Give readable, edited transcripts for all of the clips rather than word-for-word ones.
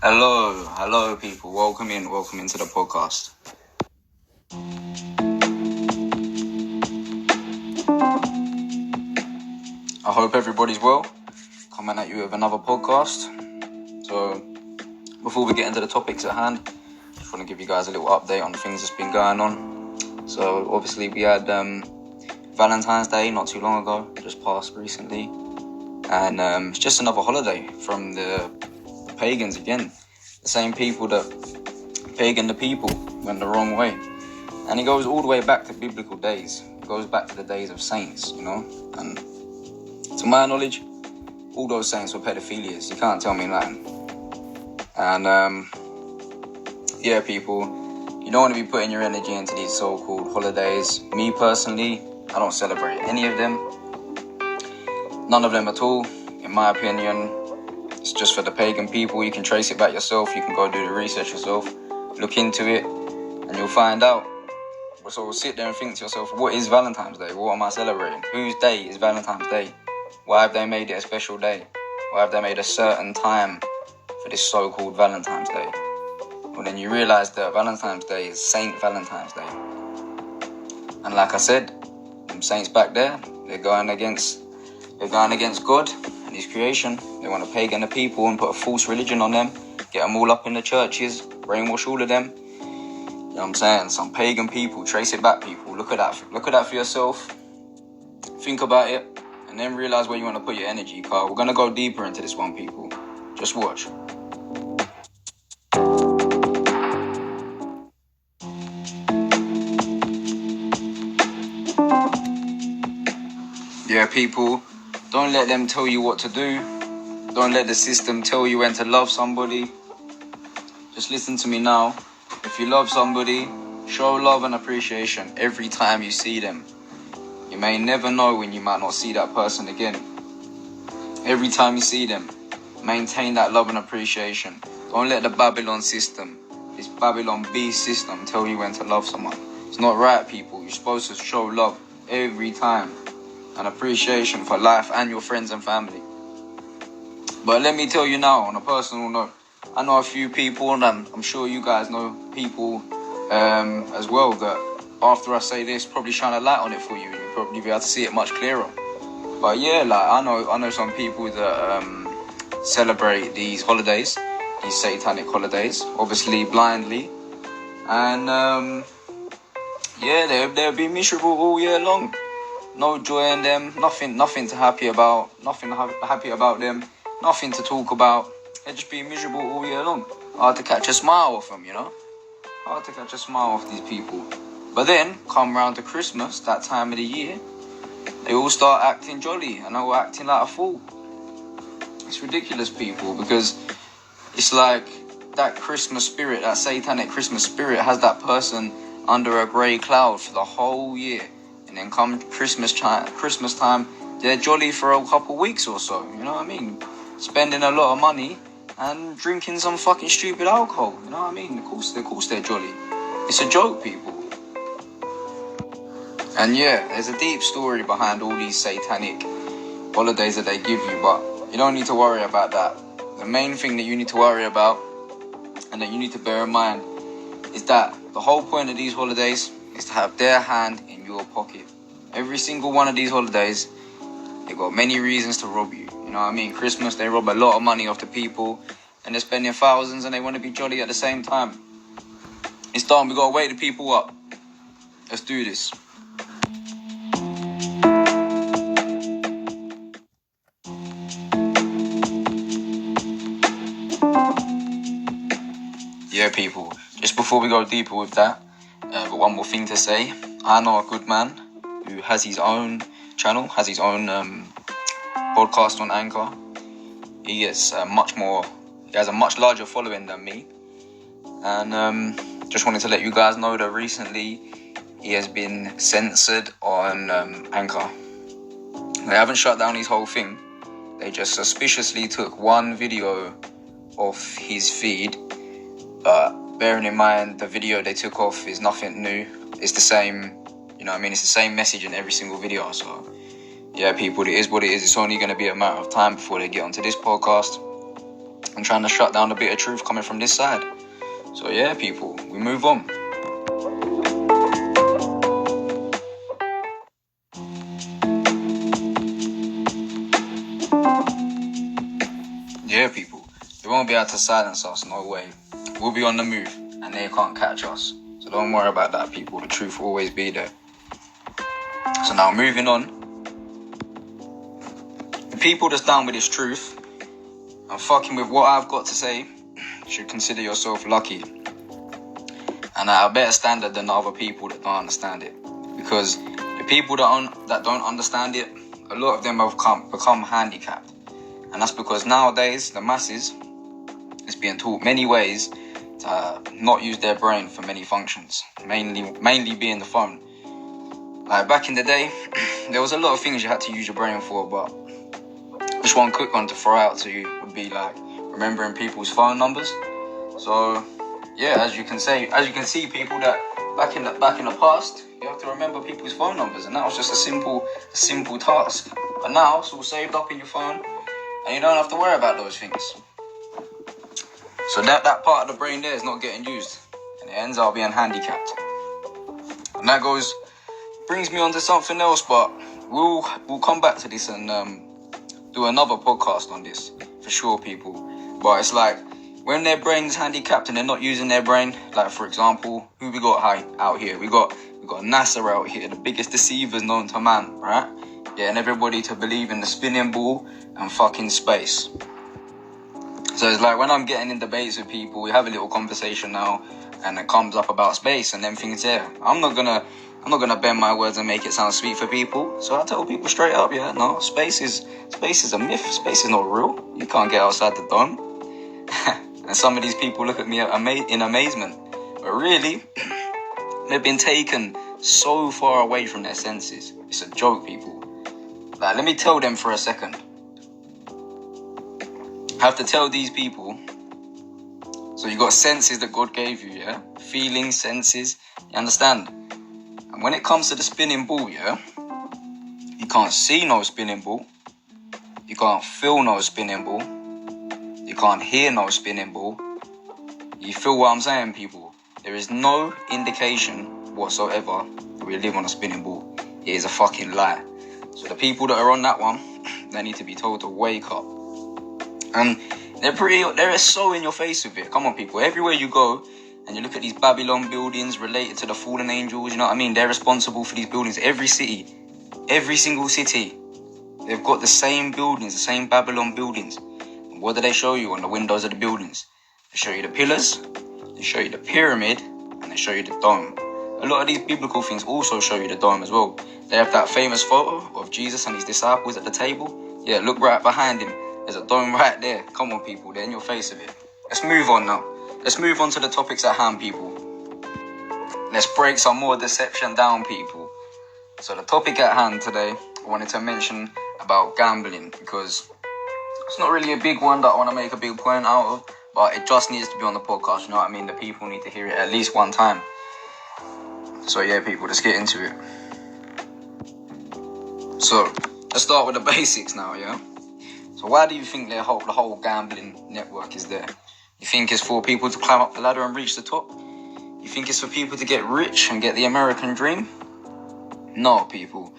Hello people, welcome into the podcast. I hope everybody's well. Coming at you with another podcast. So, before we get into the topics at hand, just want to give you guys a little update on the things that's been going on. So, obviously we had Valentine's Day not too long ago, just passed recently. And it's just another holiday from the pagans again. The same people that pagan the people went the wrong way. And it goes all the way back to biblical days. It goes back to the days of saints, And to my knowledge, all those saints were pedophilias. You can't tell me nothing. And people, you don't want to be putting your energy into these so-called holidays. Me personally, I don't celebrate any of them. None of them at all, in my opinion. It's just for the pagan people. You can trace it back yourself. You can go do the research yourself. Look into it, and you'll find out. So sit there and think to yourself, what is Valentine's Day? What am I celebrating? Whose day is Valentine's Day? Why have they made it a special day? Why have they made a certain time for this so-called Valentine's Day? Well, then you realise that Valentine's Day is Saint Valentine's Day. And like I said, them saints back there, they're going against God and his creation. They want to pagan the people and put a false religion on them, get them all up in the churches, brainwash all of them. You know what I'm saying? Some pagan people, trace it back people. Look at that for yourself. Think about it. And then realise where you want to put your energy, Carl. We're going to go deeper into this one, people. Just watch. Yeah, people, don't let them tell you what to do. Don't let the system tell you when to love somebody. Just listen to me now. If you love somebody, show love and appreciation every time you see them. You may never know when you might not see that person again. Every time you see them, maintain that love and appreciation. Don't let the Babylon system, this Babylon beast system, tell you when to love someone. It's not right, people. You're supposed to show love every time and appreciation for life and your friends and family. But let me tell you now, on a personal note, I know a few people, and I'm sure you guys know people as well, that after I say this, probably shine a light on it for you, and you'll probably be able to see it much clearer. But yeah, I know some people that celebrate these holidays, these satanic holidays, obviously blindly, and they'll be miserable all year long. No joy in them, nothing happy about them, nothing to talk about. They just be miserable all year long. Hard to catch a smile off them, Hard to catch a smile off these people. But then, come round to Christmas, that time of the year, they all start acting jolly and all acting like a fool. It's ridiculous, people, because it's like that Christmas spirit, that satanic Christmas spirit has that person under a grey cloud for the whole year. And then come Christmas time, they're jolly for a couple weeks or so, you know what I mean? Spending a lot of money and drinking some fucking stupid alcohol, you know what I mean? Of course they're jolly. It's a joke, people. And yeah, there's a deep story behind all these satanic holidays that they give you, but you don't need to worry about that. The main thing that you need to worry about and that you need to bear in mind is that the whole point of these holidays is to have their hand in your pocket. Every single one of these holidays, they've got many reasons to rob you. You know what I mean? Christmas, they rob a lot of money off the people, and they're spending thousands, and they want to be jolly at the same time. It's done. We got to wake the people up. Let's do this. Yeah, people. Just before we go deeper with that, but one more thing to say. I know a good man who has his own channel, has his own podcast on Anchor. He gets he has a much larger following than me. And just wanted to let you guys know that recently he has been censored on Anchor. They haven't shut down his whole thing. They just suspiciously took one video off his feed. But bearing in mind the video they took off is nothing new. It's the same, it's the same message in every single video. So yeah, people, it is what it is. It's only going to be a matter of time before they get onto this podcast. and trying to shut down a bit of truth coming from this side. So yeah, people, we move on. Yeah, people, they won't be able to silence us, no way. We'll be on the move, and they can't catch us. So don't worry about that, people. The truth will always be there. So now, moving on. The people that's down with this truth and fucking with what I've got to say should consider yourself lucky. And at a better standard than the other people that don't understand it. Because the people that don't understand it, a lot of them have become handicapped. And that's because nowadays, the masses is being taught many ways to not use their brain for many functions. Mainly being the phone. Like back in the day, there was a lot of things you had to use your brain for, but just one quick one to throw out to you would be like remembering people's phone numbers. So yeah, as you can see, people that back in the past, you have to remember people's phone numbers, and that was just a simple task. But now it's all saved up in your phone, and you don't have to worry about those things. So that part of the brain there is not getting used, and it ends up being handicapped. And that brings me on to something else, but we'll come back to this and do another podcast on this for sure, people. But it's like when their brain's handicapped and they're not using their brain, like for example, who we got out here? We got NASA out here, the biggest deceivers known to man, right? Getting everybody to believe in the spinning ball and fucking space. So it's like when I'm getting in debates with people, we have a little conversation now, and it comes up about space, and then things there. I'm not gonna bend my words and make it sound sweet for people. So I tell people straight up, yeah, no, space is a myth. Space is not real. You can't get outside the dome. And some of these people look at me in amazement. But really, they've been taken so far away from their senses. It's a joke, people. Like, let me tell them for a second. I have to tell these people. So you got senses that God gave you, yeah? Feelings, senses. You understand? And when it comes to the spinning ball, yeah? You can't see no spinning ball. You can't feel no spinning ball. You can't hear no spinning ball. You feel what I'm saying, people? There is no indication whatsoever that we live on a spinning ball. It is a fucking lie. So the people that are on that one, they need to be told to wake up. And they're so in your face with it. Come on, people. Everywhere you go and you look at these Babylon buildings related to the fallen angels, you know what I mean? They're responsible for these buildings. Every single city, they've got the same buildings, the same Babylon buildings. And what do they show you on the windows of the buildings? They show you the pillars, they show you the pyramid, and they show you the dome. A lot of these biblical things also show you the dome as well. They have that famous photo of Jesus and his disciples at the table. Yeah, look right behind him. There's a dome right there. Come on, people. They're in your face of it. Let's move on now. Let's move on to the topics at hand, people. Let's break some more deception down, people. So the topic at hand today, I wanted to mention about gambling, because it's not really a big one that I want to make a big point out of, but it just needs to be on the podcast, you know what I mean? The people need to hear it at least one time. So yeah, people, let's get into it. So, let's start with the basics now, yeah? So why do you think the whole gambling network is there? You think it's for people to climb up the ladder and reach the top? You think it's for people to get rich and get the American dream? No, people.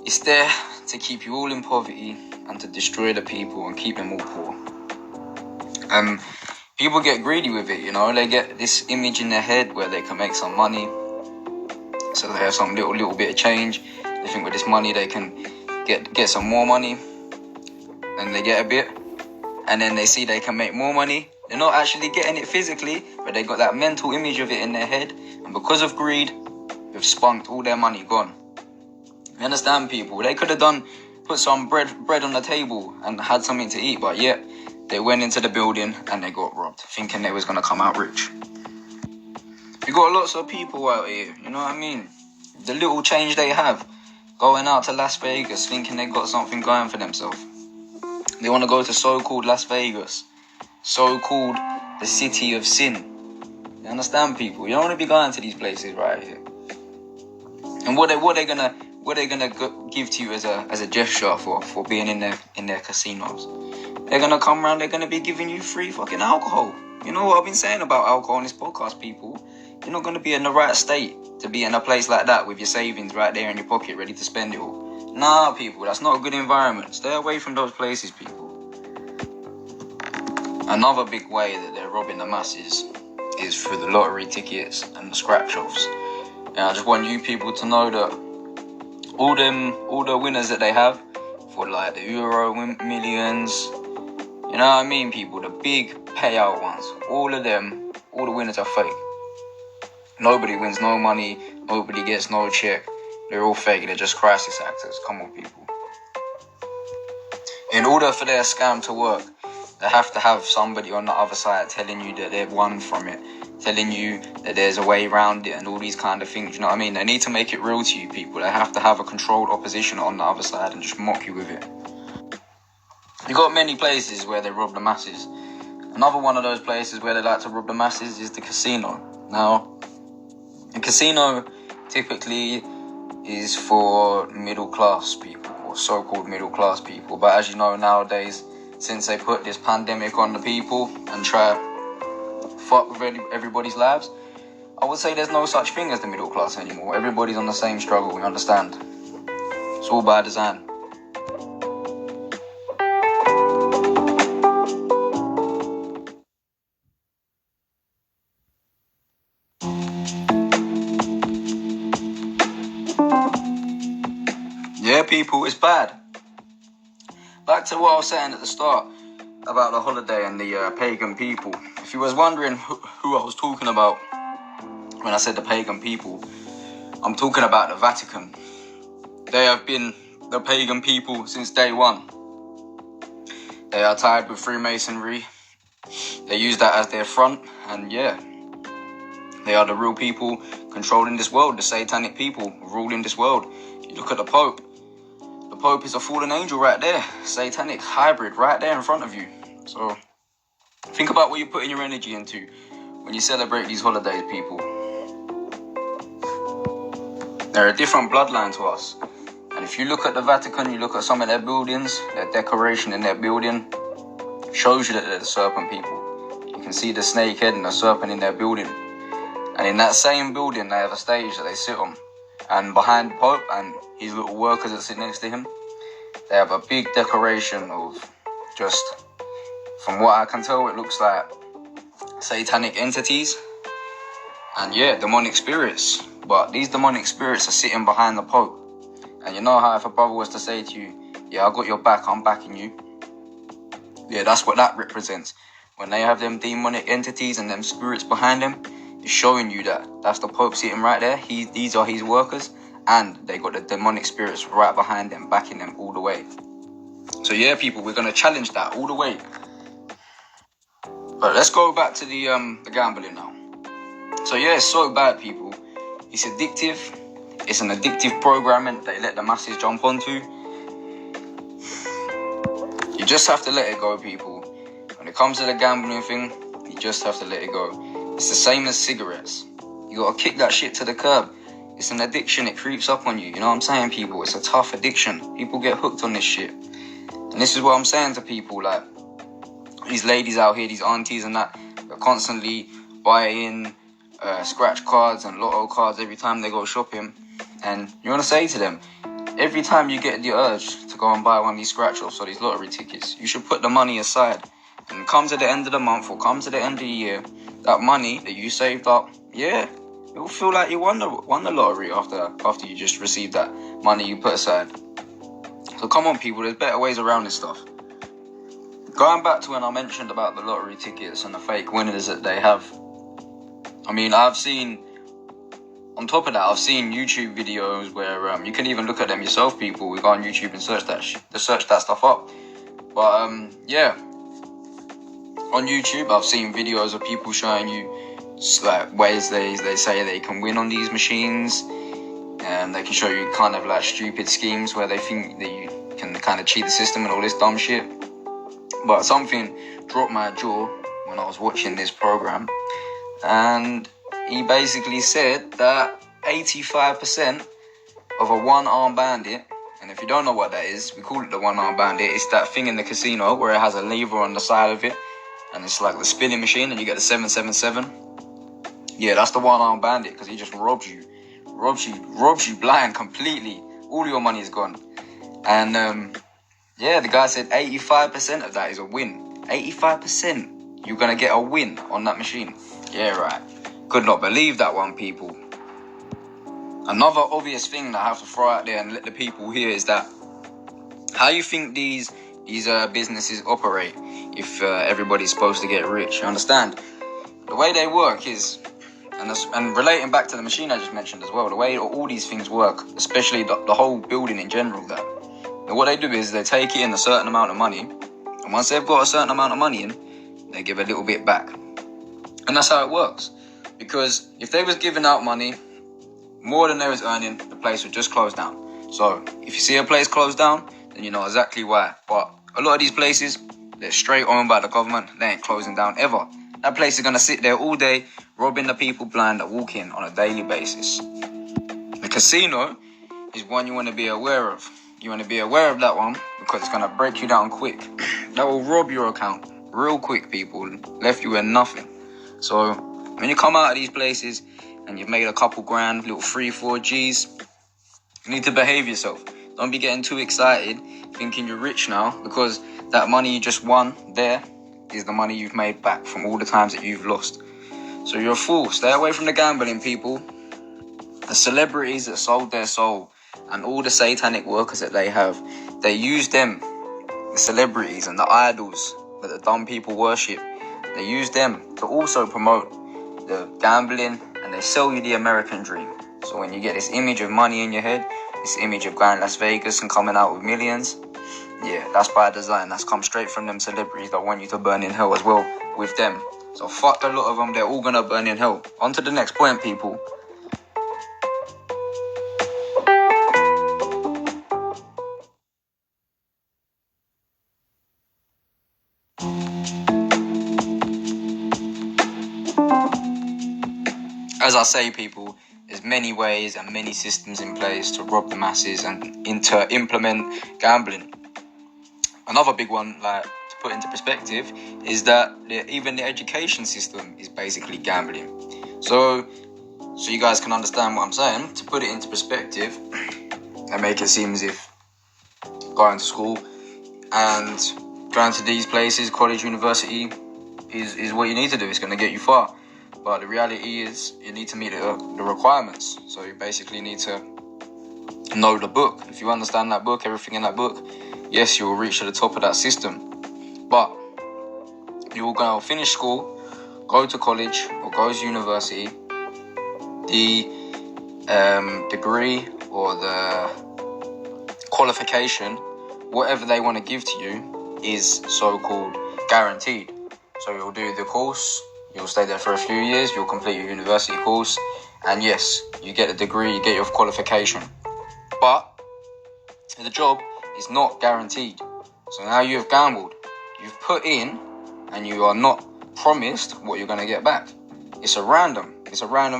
It's there to keep you all in poverty and to destroy the people and keep them all poor. People get greedy with it, you know. They get this image in their head where they can make some money. So they have some little bit of change. They think with this money they can get some more money. And they get a bit. And then they see they can make more money. They're not actually getting it physically, but they got that mental image of it in their head. And because of greed, they've spunked all their money, gone. You understand, people? They could have put some bread on the table and had something to eat, but yet they went into the building and they got robbed, thinking they was going to come out rich. You got lots of people out here, you know what I mean? The little change they have, going out to Las Vegas, thinking they got something going for themselves. They want to go to so-called Las Vegas, so-called the city of sin. You understand, people? You don't want to be going to these places right here. And what they gonna give to you as a gesture for being in their casinos? they're gonna come around, they're gonna be giving you free fucking alcohol. You know what I've been saying about alcohol on this podcast, people? You're not gonna be in the right state to be in a place like that with your savings right there in your pocket, ready to spend it all. Nah, people, that's not a good environment. Stay away from those places, people. Another big way that they're robbing the masses is through the lottery tickets and the scratch-offs. And I just want you people to know that all the winners that they have for like the Euro Millions, you know what I mean, people, the big payout ones, all of them, all the winners are fake. Nobody wins no money, nobody gets no check. They're all fake, they're just crisis actors. Come on, people. In order for their scam to work, they have to have somebody on the other side telling you that they've won from it, telling you that there's a way around it and all these kind of things, you know what I mean? They need to make it real to you, people. They have to have a controlled opposition on the other side and just mock you with it. You've got many places where they rob the masses. Another one of those places where they like to rob the masses is the casino. Now, a casino typically is for middle class people, or so-called middle class people. But as you know, nowadays, since they put this pandemic on the people and try to fuck with everybody's lives, I would say there's no such thing as the middle class anymore. Everybody's on the same struggle, we understand. It's all by design. Yeah, people, it's bad. Back to what I was saying at the start about the holiday and the pagan people. If you was wondering who I was talking about when I said the pagan people, I'm talking about the Vatican. They have been the pagan people since day one. They are tied with Freemasonry. They use that as their front, and yeah, they are the real people controlling this world, the satanic people ruling this world. You look at the Pope. The Pope is a fallen angel right there, satanic hybrid right there in front of you. So think about what you're putting your energy into when you celebrate these holidays, people. They're a different bloodline to us. And if you look at the Vatican, you look at some of their buildings, their decoration in their building, shows you that they're the serpent people. You can see the snake head and the serpent in their building. And in that same building, they have a stage that they sit on. And behind the Pope and his little workers that sit next to him, they have a big decoration of just, from what I can tell, it looks like satanic entities. And yeah, demonic spirits. But these demonic spirits are sitting behind the Pope. And you know how if a brother was to say to you, yeah, I got your back, I'm backing you. Yeah, that's what that represents. When they have them demonic entities and them spirits behind them, it's showing you that that's the Pope sitting right there. These are his workers, and they got the demonic spirits right behind them, backing them all the way. So yeah, people, we're gonna challenge that all the way. But let's go back to the gambling now. So yeah, it's so bad, people. It's addictive. It's an addictive programming they let the masses jump onto. You just have to let it go, people. When it comes to the gambling thing, you just have to let it go. It's the same as cigarettes. You gotta kick that shit to the curb. It's an addiction, it creeps up on you. You know what I'm saying, people? It's a tough addiction. People get hooked on this shit. And this is what I'm saying to people, like, these ladies out here, these aunties and that, they're constantly buying scratch cards and lotto cards every time they go shopping. And you want to say to them, every time you get the urge to go and buy one of these scratch-offs or these lottery tickets, you should put the money aside. And come to the end of the month or come to the end of the year, that money that you saved up, yeah, it'll feel like you won the lottery after you just received that money you put aside. So come on, people, there's better ways around this stuff. Going back to when I mentioned about the lottery tickets and the fake winners that they have, I mean, on top of that, I've seen YouTube videos where you can even look at them yourself, people. We go on YouTube and search that stuff up. But yeah, on YouTube, I've seen videos of people showing you like ways they say they can win on these machines, and they can show you kind of like stupid schemes where they think that you can kind of cheat the system and all this dumb shit. But something dropped my jaw when I was watching this program, and he basically said that 85% of a one-arm bandit And if you don't know what that is, we call it the one-armed bandit. It's that thing in the casino where it has a lever on the side of it, and it's like the spinning machine, and you get the 777. Yeah, that's the one-armed bandit, because he just robs you blind completely. All your money is gone. And yeah, the guy said 85% of that is a win. 85%. You're gonna get a win on that machine. Yeah, right. Could not believe that one, people. Another obvious thing that I have to throw out there and let the people hear is that how you think these businesses operate if everybody's supposed to get rich. You understand? The way they work is, and relating back to the machine I just mentioned as well, the way all these things work, especially the whole building in general, that what they do is they take in a certain amount of money, and once they've got a certain amount of money in, they give a little bit back. And that's how it works. Because if they was giving out money more than they was earning, the place would just close down. So if you see a place close down, then you know exactly why. But a lot of these places, they're straight owned by the government. They ain't closing down ever. That place is going to sit there all day, robbing the people blind that walk in on a daily basis. The casino is one you want to be aware of. You want to be aware of that one because it's going to break you down quick. That will rob your account real quick, people. Left you with nothing. So when you come out of these places and you've made a couple grand, little 3-4 G's, you need to behave yourself. Don't be getting too excited thinking you're rich now, because that money you just won there is the money you've made back from all the times that you've lost. So you're a fool. Stay away from the gambling, people. The celebrities that sold their soul and all the satanic workers that they have, they use them, the celebrities and the idols that the dumb people worship, they use them to also promote the gambling, and they sell you the American dream. So when you get this image of money in your head, this image of going to Las Vegas and coming out with millions, yeah, that's by design. That's come straight from them celebrities that want you to burn in hell as well with them. So fuck a lot of them, they're all gonna burn in hell. On to the next point, people. As I say, people, there's many ways and many systems in place to rob the masses and to implement gambling. Another big one, like, to put into perspective, is that even the education system is basically gambling. So you guys can understand what I'm saying, to put it into perspective and make it seem as if going to school and going to these places, college, university, is what you need to do. It's going to get you far. But the reality is you need to meet the requirements. So you basically need to know the book. If you understand that book, everything in that book, yes, you will reach to the top of that system. But you will go finish school, go to college or go to university. The degree or the qualification, whatever they want to give to you, is so-called guaranteed. So you'll do the course, you'll stay there for a few years, you'll complete your university course, and yes, you get the degree, you get your qualification. But the job is not guaranteed. So now you have gambled, you've put in, and you are not promised what you're going to get back. It's a random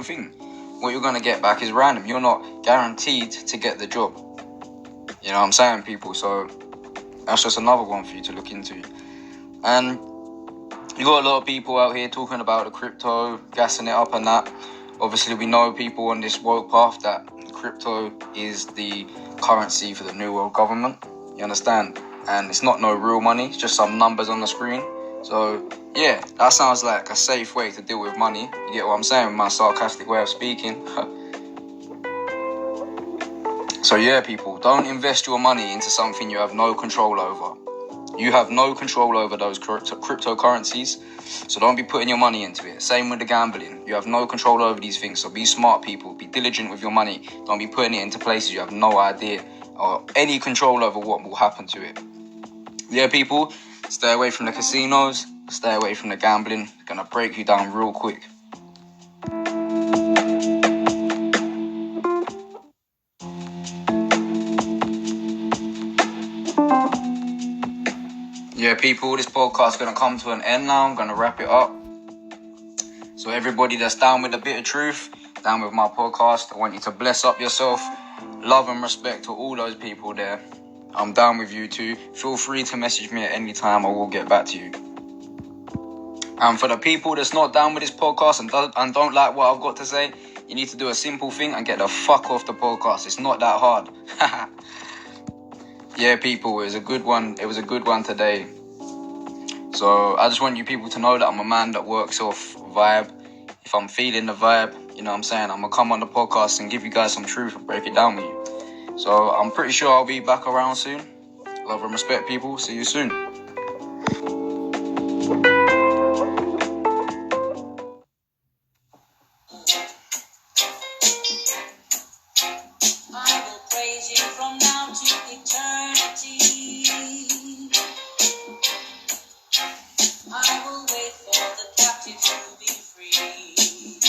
thing. What you're going to get back is random. You're not guaranteed to get the job. You know what I'm saying, people? So that's just another one for you to look into. And you got a lot of people out here talking about the crypto, gassing it up and that. Obviously, we know people on this woke path that crypto is the currency for the new world government. You understand? And it's not no real money. It's just some numbers on the screen. So, yeah, that sounds like a safe way to deal with money. You get what I'm saying with my sarcastic way of speaking? So, yeah, people, don't invest your money into something you have no control over. You have no control over those cryptocurrencies, so don't be putting your money into it. Same with the gambling. You have no control over these things, so be smart, people. Be diligent with your money. Don't be putting it into places you have no idea or any control over what will happen to it. Yeah, people, stay away from the casinos, stay away from the gambling. It's going to break you down real quick. Yeah, people, this podcast is going to come to an end now. I'm going to wrap it up. So everybody that's down with a bit of truth, down with my podcast, I want you to bless up yourself. love and respect to all those people there. I'm down with you too. Feel free to message me at any time. I will get back to you. And for the people that's not down with this podcast and don't like what I've got to say, you need to do a simple thing and get the fuck off the podcast. It's not that hard. Yeah, people, it was a good one. It was a good one today. So I just want you people to know that I'm a man that works off vibe. If I'm feeling the vibe, you know what I'm saying, I'm going to come on the podcast and give you guys some truth and break it down with you. So I'm pretty sure I'll be back around soon. Love and respect, people. See you soon. I will praise you from now to eternity. I will wait for the captive to be free.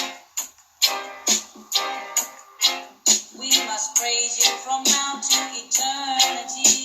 We must praise you from now to eternity.